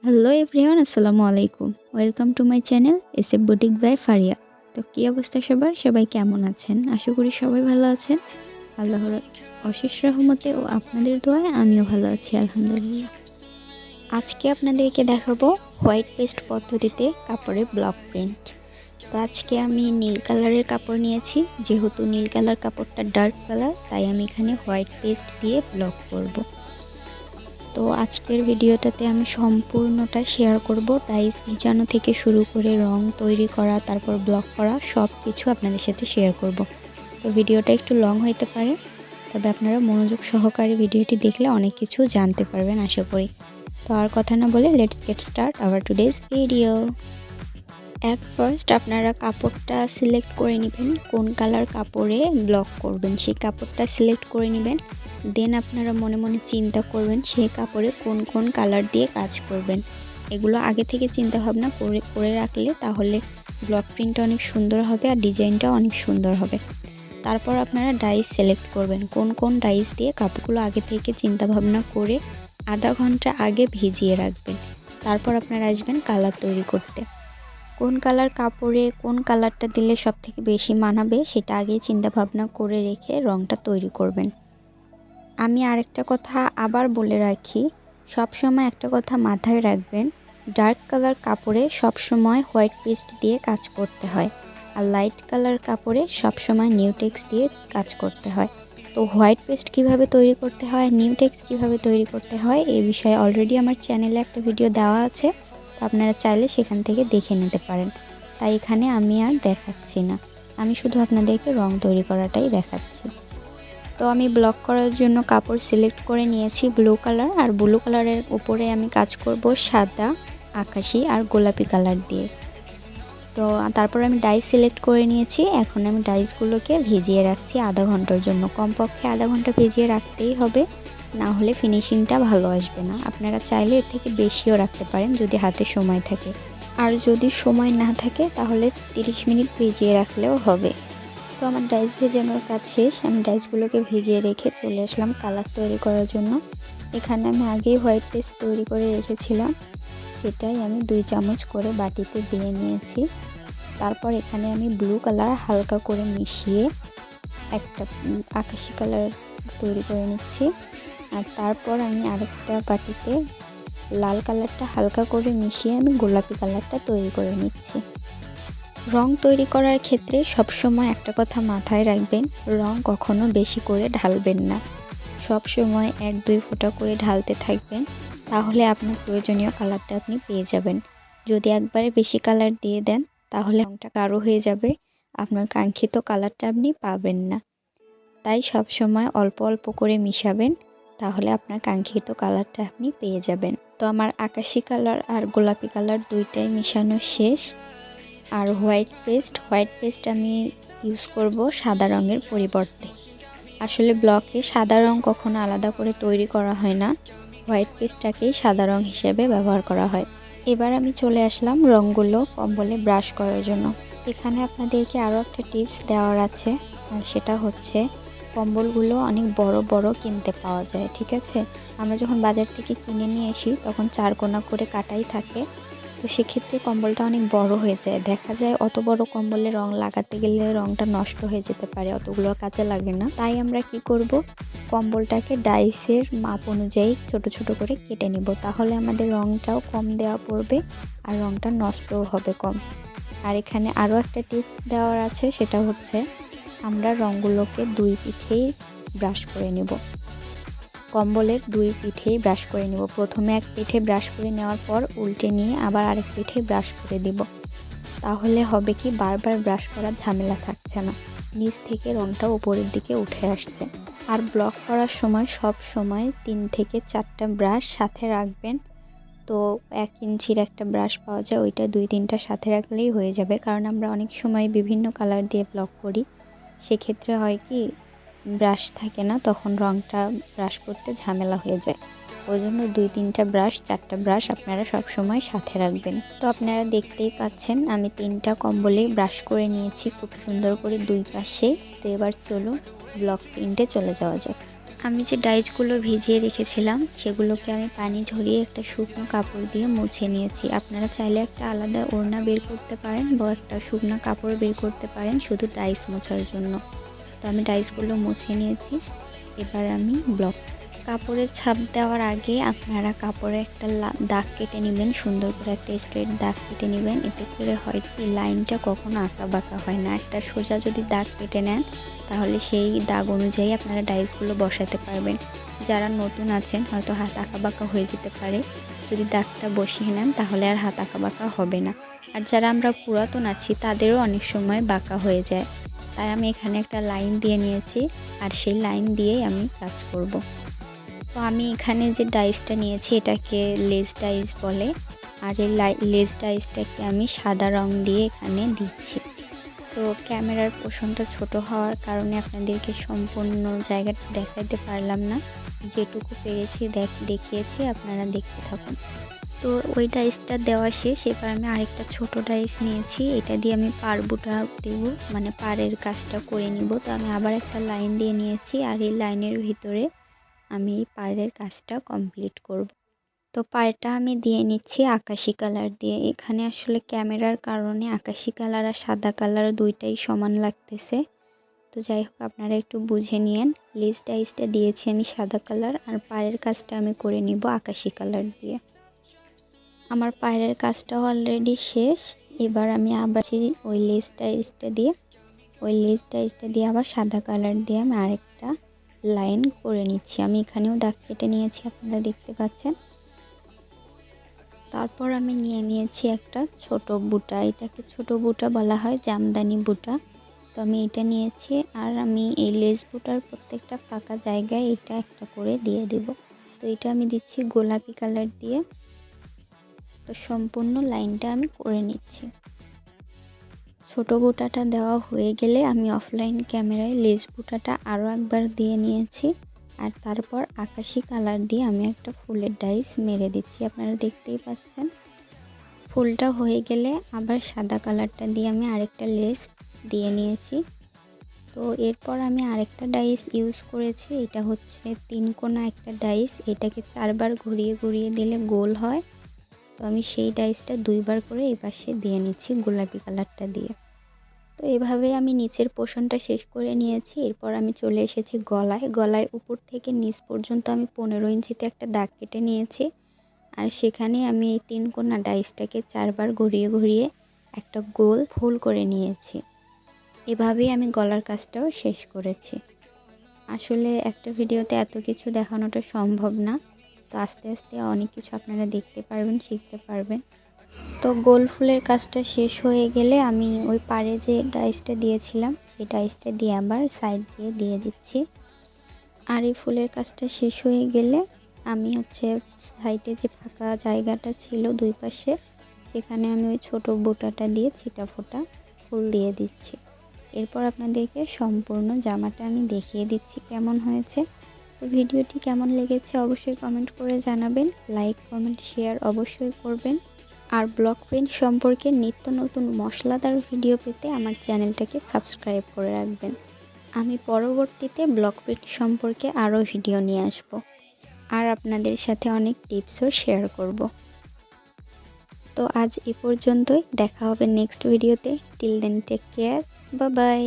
Hello everyone, আসসালামু আলাইকুম। Welcome to my channel SF boutique by Faria. তো কী অবস্থা সবাই কেমন আছেন? আশা করি সবাই ভালো আছেন। আল্লাহর অশেষ রহমতে ও আপনাদের দোয়ায় আমিও ভালো আছি আলহামদুলিল্লাহ। আজকে আপনাদেরকে দেখাবো হোয়াইট পেস্ট পদ্ধতিতে কাপড়ে ব্লক প্রিন্ট। তো আজকে আমি নীল কালারের কাপড় নিয়েছি, যেহেতু নীল কালার কাপড়টা ডার্ক কালার, তাই আমি এখানে হোয়াইট পেস্ট দিয়ে ব্লক করব। তো আজকের ভিডিওটাতে আমি সম্পূর্ণটা শেয়ার করব, ডাইস ভিজানো থেকে শুরু করে রং তৈরি করা, তারপর ব্লক করা, সব কিছু আপনাদের সাথে শেয়ার করব। তো ভিডিওটা একটু লং হইতে পারে, তবে আপনারা মনোযোগ সহকারে ভিডিওটি দেখলে অনেক কিছু জানতে পারবেন আশা করি। তো আর কথা না বলে let's get start our today's video. At first আপনারা কাপড়টা সিলেক্ট করে নেবেন, কোন কালার কাপড়ে ব্লক করবেন সেই কাপড়টা সিলেক্ট করে নেবেন। দেন আপনারা মনে মনে চিন্তা করবেন সেই কাপড়ে কোন কোন কালার দিয়ে কাজ করবেন। এগুলো আগে থেকে চিন্তা ভাবনা করে রাখলে তাহলে ব্লক প্রিন্টটা অনেক সুন্দর হবে আর ডিজাইনটাও অনেক সুন্দর হবে। তারপর আপনারা ডাইস সিলেক্ট করবেন, কোন কোন ডাইস দিয়ে কাপড়গুলো আগে থেকে চিন্তা ভাবনা করে আধা ঘন্টা আগে ভিজিয়ে রাখবেন। তারপর আপনারা আসবেন কালার তৈরি করতে। কোন কালার কাপড়ে কোন কালারটা দিলে সবথেকে বেশি মানাবে সেটা আগেই চিন্তা ভাবনা করে রেখে রঙটা তৈরি করবেন। আমি আরেকটা কথা আবার বলে রাখি, সব সময় একটা কথা মাথায় রাখবেন, ডার্ক কালার কাপড়ে সব সময় হোয়াইট পেস্ট দিয়ে কাজ করতে হয়, আর লাইট কালার কাপড়ে সব সময় নিউটেক্স দিয়ে কাজ করতে হয়। তো হোয়াইট পেস্ট কিভাবে তৈরি করতে হয়, নিউটেক্স কিভাবে তৈরি করতে হয় এই বিষয়ে অলরেডি আমার চ্যানেলে একটা ভিডিও দেওয়া আছে, আপনারা চাইলে সেখান থেকে দেখে নিতে পারেন। তাই এখানে আমি আর দেখাচ্ছি না, আমি শুধু আপনাদেরকে রং তৈরি করাটাই দেখাচ্ছি। তো আমি ব্লক করার জন্য কাপড় সিলেক্ট করে নিয়েছি ব্লু কালার, আর ব্লু কালারের উপরে আমি কাজ করব সাদা, আকাশি আর গোলাপি কালার দিয়ে। তো তারপর আমি ডাইস সিলেক্ট করে নিয়েছি, এখন আমি ডাইসগুলোকে ভিজিয়ে রাখছি আধা ঘন্টার জন্য। কমপক্ষে আধা ঘন্টা ভিজিয়ে রাখতেই হবে, না হলে ফিনিশিংটা ভালো আসবে না। আপনারা চাইলে এর থেকে বেশিও রাখতে পারেন যদি হাতে সময় থাকে, আর যদি সময় না থাকে তাহলে 30 মিনিট ভিজিয়ে রাখলেও হবে। তো আমার ডাইস ভেজানোর কাজ শেষ, আমি ডাইসগুলোকে ভিজিয়ে রেখে চলে আসলাম কালার তৈরি করার জন্য। এখানে আমি আগেই হোয়াইট পেস্ট তৈরি করে রেখেছিলাম, সেটাই আমি 2 চামচ করে বাটিতে দিয়ে নিয়েছি। তারপর এখানে আমি ব্লু কালার হালকা করে মিশিয়ে একটা আকাশি কালার তৈরি করে নিচ্ছি, আর তারপর আমি আরেকটা বাটিতে লাল কালারটা হালকা করে মিশিয়ে আমি গোলাপি কালারটা তৈরি করে নিচ্ছি। রং তৈরি করার ক্ষেত্রে সবসময় একটা কথা মাথায় রাখবেন, রং কখনো বেশি করে ঢালবেন না, সব সময় 1-2 ফোঁটা করে ঢালতে থাকবেন, তাহলে আপনার প্রয়োজনীয় কালারটা আপনি পেয়ে যাবেন। যদি একবারে বেশি কালার দিয়ে দেন তাহলে রংটা গাঢ় হয়ে যাবে, আপনার কাঙ্ক্ষিত কালারটা আপনি পাবেন না। তাই সব সময় অল্প অল্প করে মিশাবেন, তাহলে আপনার কাঙ্ক্ষিত কালারটা আপনি পেয়ে যাবেন। তো আমার আকাশি কালার আর গোলাপি কালার দুইটাই মিশানো শেষ। আর হোয়াইট পেস্ট আমি ইউজ করব সাদা রঙের পরিবর্তে। আসলে ব্লকে সাদা রং কখনো আলাদা করে তৈরি করা হয় না, হোয়াইট পেস্টটাকেই সাদা রং হিসেবে ব্যবহার করা হয়। এবার আমি চলে আসলাম রঙগুলো কম্বলে ব্রাশ করার জন্য। এখানে আপনাদেরকে আরও একটা টিপস দেওয়ার আছে, আর সেটা হচ্ছে কম্বলগুলো অনেক বড় বড় কিনতে পাওয়া যায়, ঠিক আছে? আমরা যখন বাজার থেকে কিনে নিয়ে আসি তখন 4 কোনা করে কাটাই থাকে, তো সেক্ষেত্রে কম্বলটা অনেক বড় হয়ে যায়। দেখা যায় অত বড় কম্বলে রং লাগাতে গেলে রংটা নষ্ট হয়ে যেতে পারে, অতগুলো কাজে লাগে না। তাই আমরা কি করব, কম্বলটাকে ডাইসের মাপ অনুযায়ী ছোট ছোট করে কেটে নিব, তাহলে আমাদের রংটাও কম দেওয়া পড়বে আর রংটা নষ্টও হবে কম। আর এখানে আরও একটা টিপস দেওয়ার আছে, সেটা হচ্ছে আমরা রঙগুলোকে 2 পিঠেই ব্রাশ করে নেব। কম্বলের 2 পিঠেই ব্রাশ করে নেব। প্রথমে এক পিঠে ব্রাশ করে নেওয়ার পর উল্টে নিয়ে আবার আরেক পিঠে ব্রাশ করে দিব। তাহলে হবে কি, বারবার ব্রাশ করার ঝামেলা থাকছে না, নিচ থেকে রংটা উপরের দিকে উঠে আসছে। আর ব্লক করার সময় সব সময় 3 থেকে 4টা ব্রাশ সাথে রাখবেন। তো 1 ইঞ্চির একটা ব্রাশ পাওয়া যায়, ওইটা 2-3টা সাথে রাখলেই হয়ে যাবে, কারণ আমরা অনেক সময় বিভিন্ন কালার দিয়ে ব্লক করি, সেক্ষেত্রে হয় কি ব্রাশ থাকে না, তখন রংটা ব্রাশ করতে ঝামেলা হয়ে যায়। ওই জন্য 2-3টা ব্রাশ 4টা ব্রাশ আপনারা সব সময় সাথে রাখবেন। তো আপনারা দেখতেই পাচ্ছেন আমি 3টা কম্বলে ব্রাশ করে নিয়েছি খুব সুন্দর করে 2 পাশে। তো এবার চলুন ব্লক প্রিন্টে চলে যাওয়া যাক। আমি যে ডাইসগুলো ভিজিয়ে রেখেছিলাম সেগুলোকে আমি পানি ঝরিয়ে একটা শুকনো কাপড় দিয়ে মুছে নিয়েছি। আপনারা চাইলে একটা আলাদা ওড়না বের করতে পারেন বা একটা শুকনো কাপড় বের করতে পারেন শুধু ডাইস মোছার জন্য। তো আমি ডাইসগুলো মুছে নিয়েছি। এবার আমি ব্লক কাপড়ের ছাপ দেওয়ার আগে আপনারা কাপড়ে একটা দাগ কেটে নেবেন, সুন্দর করে একটা স্ট্রেট দাগ কেটে নেবেন। এতে করে হয় কি লাইনটা কখনো আঁকা বাঁকা হয় না। একটা সোজা যদি দাগ কেটে নেন তাহলে সেই দাগ অনুযায়ী আপনারা ডাইসগুলো বসাতে পারবেন। যারা নতুন আছেন হয়তো হাত আঁকা বাঁকা হয়ে যেতে পারে, যদি দাগটা বসিয়ে নেন তাহলে আর হাত আঁকা বাঁকা হবে না। আর যারা আমরা পুরাতন আছি তাদেরও অনেক সময় বাঁকা হয়ে যায়। তাই আমি এখানে একটা লাইন দিয়ে নিয়েছি আর সেই লাইন দিয়েই আমি কাজ করব। তো আমি এখানে যে ডাইসটা নিয়েছি এটাকে লেস ডাইস বলে, আর এই লেস ডাইসটাকে আমি সাদা রং দিয়ে এখানে দিচ্ছি। তো ক্যামেরার পোর্শনটা ছোট হওয়ার কারণে আপনাদেরকে সম্পূর্ণ জায়গাটা দেখাতে পারলাম না, যেটুকু পেরেছি দেখিয়েছি, আপনারা দেখতে থাকুন। তো ওই ডাইসটা দেওয়া শেষ। এবার আমি আরেকটা ছোট ডাইস নিয়েছি, এটা দিয়ে আমি পাড় বুটা দেব, মানে পাড়ের কাজটা করে নিব। তো আমি আবার একটা লাইন দিয়ে নিয়েছি আর এই লাইনের ভিতরে আমি এই পাড়ের কাজটা কমপ্লিট করব। তো পাড়টা আমি দিয়ে নিচ্ছি আকাশি কালার দিয়ে। এখানে আসলে ক্যামেরার কারণে আকাশি কালার আর সাদা কালার দুইটাই সমান লাগতেছে। তো যাই হোক আপনারা একটু বুঝে নিয়েন। লেস ডাইসটা দিয়েছি আমি সাদা কালার আর পাড়ের কাজটা আমি করে নিব আকাশি কালার দিয়ে। আমার পাড়ের কাজটাও অলরেডি শেষ। এবার আমি আবার ওই লেস ডাইসটা দিয়ে আবার সাদা কালার দিয়ে আমি আরেকটা লাইন করে নিচ্ছি। আমি এখানেও দাগ কেটে নিয়েছি, আপনারা দেখতে পাচ্ছেন। তারপর আমি নিয়ে নিয়েছি একটা ছোট বুটা, এটাকে ছোট বুটা বলা হয়, জামদানি বুটা। তো আমি এটা নিয়েছি আর আমি এই লেস বুটার প্রত্যেকটা ফাঁকা জায়গায় এটা একটা করে দিয়ে দিব। তো এটা আমি দিচ্ছি গোলাপি কালার দিয়ে। তো সম্পূর্ণ লাইনটা আমি করে নিচ্ছি। ছোট বুটাটা দেওয়া হয়ে গেলে আমি অফলাইন ক্যামেরায় লেস বুটাটা আরও একবার দিয়ে নিয়েছি আর তারপর আকাশি কালার দিয়ে আমি একটা ফুলের ডাইস মেরে দিচ্ছি, আপনারা দেখতেই পাচ্ছেন। ফুলটা হয়ে গেলে আবার সাদা কালারটা দিয়ে আমি আরেকটা লেস দিয়ে নিয়েছি। তো এরপর আমি আরেকটা ডাইস ইউজ করেছি, এটা হচ্ছে 3 কোনা একটা ডাইস। এটাকে 4 বার ঘুরিয়ে ঘুরিয়ে দিলে গোল হয়। তো আমি সেই ডাইসটা 2 বার করে এই পাশে দিয়ে নিচ্ছি গোলাপি কালারটা দিয়ে। তো এভাবে আমি নিচের পোর্শনটা শেষ করে নিয়েছি। এরপর আমি চলে এসেছি গলায় উপর থেকে নিচ পর্যন্ত আমি 15 ইঞ্চিতে একটা দাগ কেটে নিয়েছি আর সেখানে আমি এই 3 কোনা ডাইসটাকে 4 বার ঘুরিয়ে ঘুরিয়ে একটা গোল ফুল করে নিয়েছি। এভাবেই আমি গলার কাজটাও শেষ করেছি। আসলে একটা ভিডিওতে এত কিছু দেখানোটা সম্ভব না, তো আস্তে আস্তে অনেক কিছু আপনারা দেখতে পারবেন, শিখতে পারবেন। তো গোল ফুলের কাজটা শেষ হয়ে গেলে আমি ওই পাড়ে যে ডাইসটা দিয়েছিলাম সেই ডাইসটা দিয়ে আবার সাইড দিয়ে দিচ্ছি। আর এই ফুলের কাজটা শেষ হয়ে গেলে আমি হচ্ছে সাইডে যে ফাঁকা জায়গাটা ছিল দুই পাশে, সেখানে আমি ওই ছোটো বুটাটা দিয়ে ছিটা ফোটা ফুল দিয়ে দিচ্ছি। এরপর আপনাদেরকে সম্পূর্ণ জামাটা আমি দেখিয়ে দিচ্ছি কেমন হয়েছে। তো ভিডিওটি কেমন লেগেছে অবশ্যই কমেন্ট করে জানাবেন, লাইক কমেন্ট শেয়ার অবশ্যই করবেন। আর ব্লক প্রিন্ট সম্পর্কে নিত্য নতুন মশলাদার ভিডিও পেতে আমার চ্যানেলটাকে সাবস্ক্রাইব করে রাখবেন। আমি পরবর্তীতে ব্লক প্রিন্ট সম্পর্কে আরও ভিডিও নিয়ে আসব আর আপনাদের সাথে অনেক টিপসও শেয়ার করব। তো আজ এ পর্যন্তই, দেখা হবে নেক্সট ভিডিওতে। Till then take care, bye by.